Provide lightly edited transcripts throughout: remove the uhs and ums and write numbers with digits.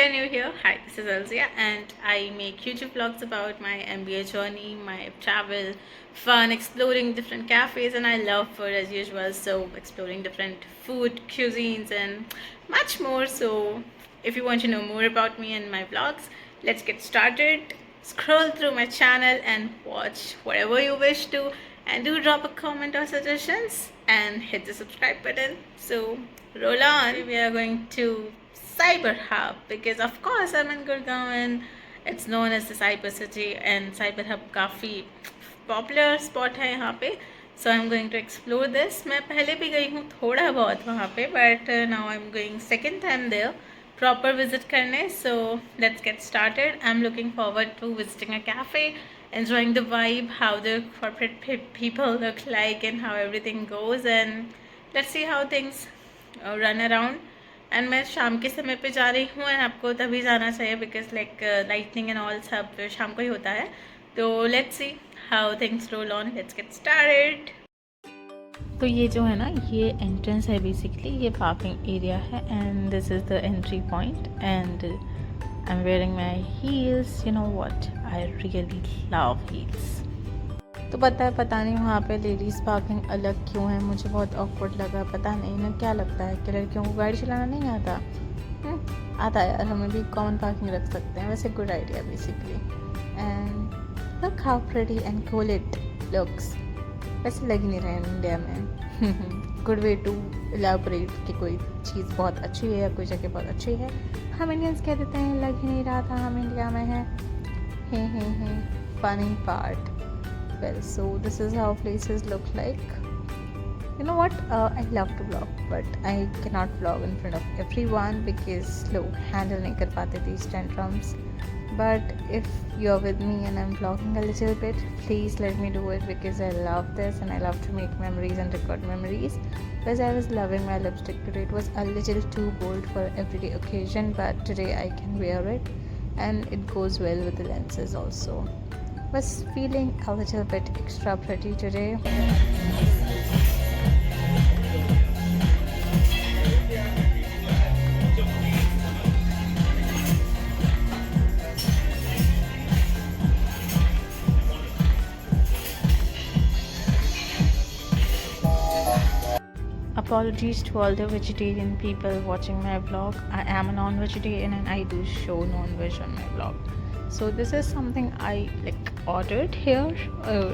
are new here, hi, this is Elzia and I make YouTube vlogs about my MBA journey, my travel, fun, exploring different cafes, and I love food as usual, so exploring different food, cuisines and much more. So if you want to know more about me and my vlogs, let's get started. Scroll through my channel and watch whatever you wish to, and do drop a comment or suggestions and hit the subscribe button. So roll on. We are going to Cyber Hub because of course I'm in Gurgaon and it's known as the Cyber City, and Cyber Hub काफ़ी popular spot है यहाँ पे. So I am going to explore this. मैं पहले भी गई हूँ थोड़ा बहुत वहाँ पे, but now I am going second time there proper visit करने. So let's get started. I am looking forward to visiting a cafe, enjoying the vibe, how the corporate people look like and how everything goes, and let's see how things run around. And मैं शाम के समय पे जा रही हूँ and आपको तभी जाना चाहिए because like lightning and all सब शाम को ही होता है. तो let's see how things roll on. Let's get started. तो ये जो है ना, ये एंट्रेंस है बेसिकली. ये पार्किंग एरिया है and this is the entry point and I am wearing my heels. You know what, I really love heels. तो पता नहीं वहाँ पे लेडीज़ पार्किंग अलग क्यों है. मुझे बहुत ऑकवर्ड लगा. पता नहीं ना क्या लगता है कि लड़कियों को गाड़ी चलाना नहीं आता. आता यार, हमें भी कॉमन पार्किंग रख सकते हैं. वैसे good idea basically. And look how pretty and cool it looks. वैसे लग ही नहीं रहा है इंडिया में. गुड वे टू इलैबोरेट कि कोई चीज़ बहुत अच्छी है या कोई जगह बहुत अच्छी है. हम इंडियंस कह देते हैं लग ही नहीं रहा था, हम इंडिया में हैं. Funny part. Well, so this is how places look like. You know what, I love to vlog but I cannot vlog in front of everyone because लोग handle नहीं कर पाते these tantrums. But if you're with me and I'm vlogging a little bit, please let me do it because I love this and I love to make memories and record memories. Because I was loving my lipstick today. It was a little too bold for everyday occasion, but today I can wear it and it goes well with the lenses also. Was feeling a little bit extra pretty today. Apologies to all the vegetarian people watching my vlog. I am a non-vegetarian and I do show non-veg on my vlog. So this is something I like ordered here.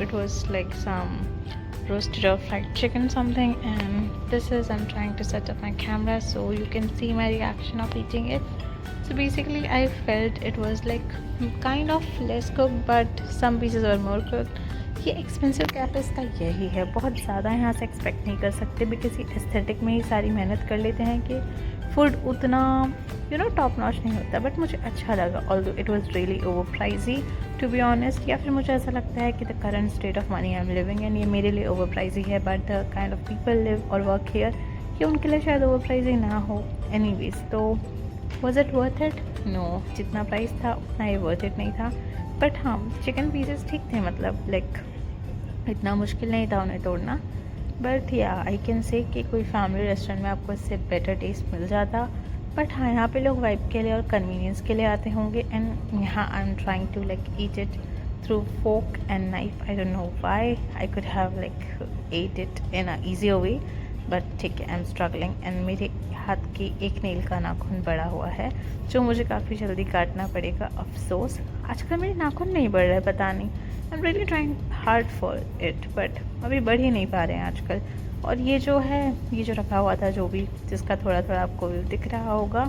It was like some roasted or fried chicken something, and this is, I'm trying to set up my camera so you can see my reaction of eating it. So basically I felt it was like kind of less cooked but some pieces were more cooked. ये expensive cafes का यही है, बहुत ज़्यादा यहाँ से expect नहीं कर सकते बिकॉज ये एस्थेटिक में ही सारी मेहनत कर लेते हैं कि फूड उतना टॉप नॉच नहीं होता. बट मुझे अच्छा लगा although it was really over pricey to be honest. या फिर मुझे ऐसा लगता है कि the current state of money I am living and ये मेरे लिए ओवर प्राइजी है, but the kind of people live और वर्क हियर ये उनके लिए शायद ओवर प्राइजी ना हो. एनीवेज, तो was it worth it? No, जितना प्राइस था उतना ये वर्थ इट नहीं था. बट हाँ, चिकन पीसेस ठीक थे, मतलब लाइक इतना मुश्किल नहीं था उन्हें तोड़ना. बट या आई कैन से कि कोई फैमिली रेस्टोरेंट में आपको इससे बेटर टेस्ट मिल जाता. बट हाँ, यहाँ पे लोग वाइब के लिए और कन्वीनियंस के लिए आते होंगे एंड यहाँ I am trying to like eat it through fork and knife. I don't know why. I could have like ate it in a easier way, but ठीक है, आई एम स्ट्रगलिंग. एंड मेरे हाथ की एक nail का नाखून बड़ा हुआ है जो मुझे काफ़ी जल्दी काटना पड़ेगा. अफसोस आजकल मेरे नाखून नहीं बढ़ रहे, पता नहीं. I am really trying hard for it but अभी बढ़ ही नहीं पा रहे हैं आजकल. और ये जो है, ये जो रखा हुआ था जो भी, जिसका थोड़ा थोड़ा आपको दिख रहा होगा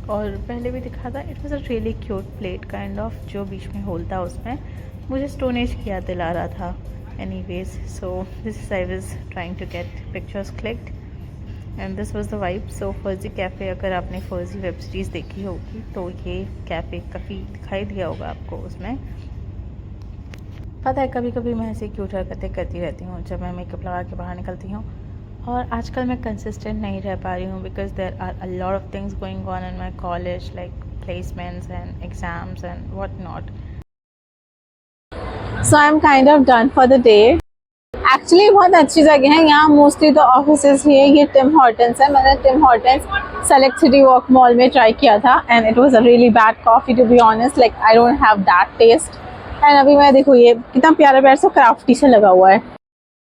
और पहले भी दिखा था, it was a really cute plate kind of. जो बीच में होल था उसमें मुझे स्टोन एज की याद दिला रहा था. Anyways, so this is I was trying to get pictures clicked and this was the vibe. So Farzi cafe, अगर आपने फर्जी वेब सीरीज़ देखी होगी तो ये कैफ़े काफ़ी दिखाई दिया होगा आपको उसमें. पता है, कभी कभी मैं ऐसी क्यूट हरकतें करती रहती हूँ जब मैं मेकअप लगा के बाहर निकलती हूँ. और आजकल मैं कंसिस्टेंट नहीं रह पा रही हूँ because there are a lot of things going on in my college like placements and exams and what not. So I am kind of done for the day actually बहुत अच्छी जगह है यहाँ, मोस्टली तो ऑफिसेज ही है। ये Tim Hortons है, मैंने Tim Hortons Select City Walk mall में ट्राई किया था and it was a really bad coffee to be honest, like I don't have that taste. And अभी मैं देखो ये कितना प्यारा प्यारा सा क्राफ्टी से लगा हुआ है।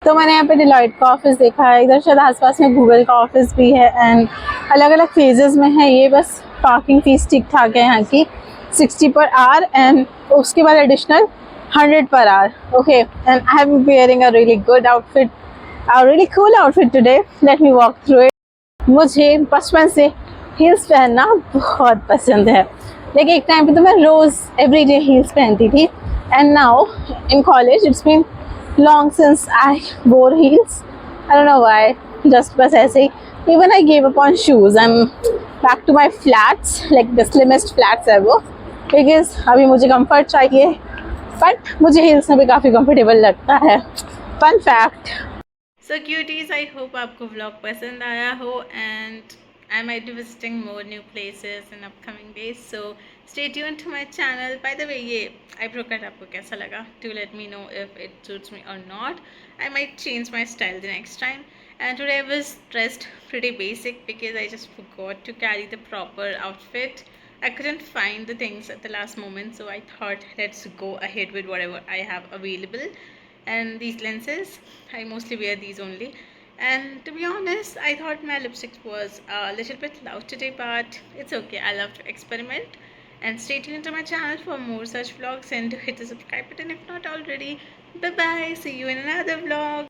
तो मैंने यहाँ पे डिलॉयट का ऑफिस देखा है, इधर शायद आसपास में गूगल का ऑफिस भी है एंड अलग अलग फेजेस में है ये। बस पार्किंग फीस ठीक ठाक है यहाँ की, 60 पर आवर एंड उसके बाद additional 100 per hour. Okay, and I am wearing a really good outfit, a really cool outfit today. Let me walk through it. मुझे बचपन से हील्स पहनना बहुत पसंद है, लेकिन एक टाइम पे तो मैं रोज़ एवरी डे हील्स पहनती थी and now in college it's been long since I wore heels. I don't know why, just बस ऐसे ही। Even I give up on shoes, I am back to my flats, like the slimmest flats है वो, because अभी मुझे comfort चाहिए, but मुझे hills में भी काफ़ी कंफर्टेबल लगता है। Fun fact. So cuties, I hope आपको व्लॉग पसंद आया हो and I might be visiting more new places in upcoming days, so stay tuned to my channel. By the way, ये आईब्रो कट आपको कैसा लगा? Do let me know if it suits me or not. I might change my style the next time. And today I was dressed pretty basic because I just forgot to carry the proper outfit. I couldn't find the things at the last moment, so I thought let's go ahead with whatever I have available. And these lenses, I mostly wear these only. And to be honest, I thought my lipstick was a little bit loud today, but it's okay. I love to experiment. And stay tuned to my channel for more such vlogs and hit the subscribe button if not already. Bye bye. See you in another vlog.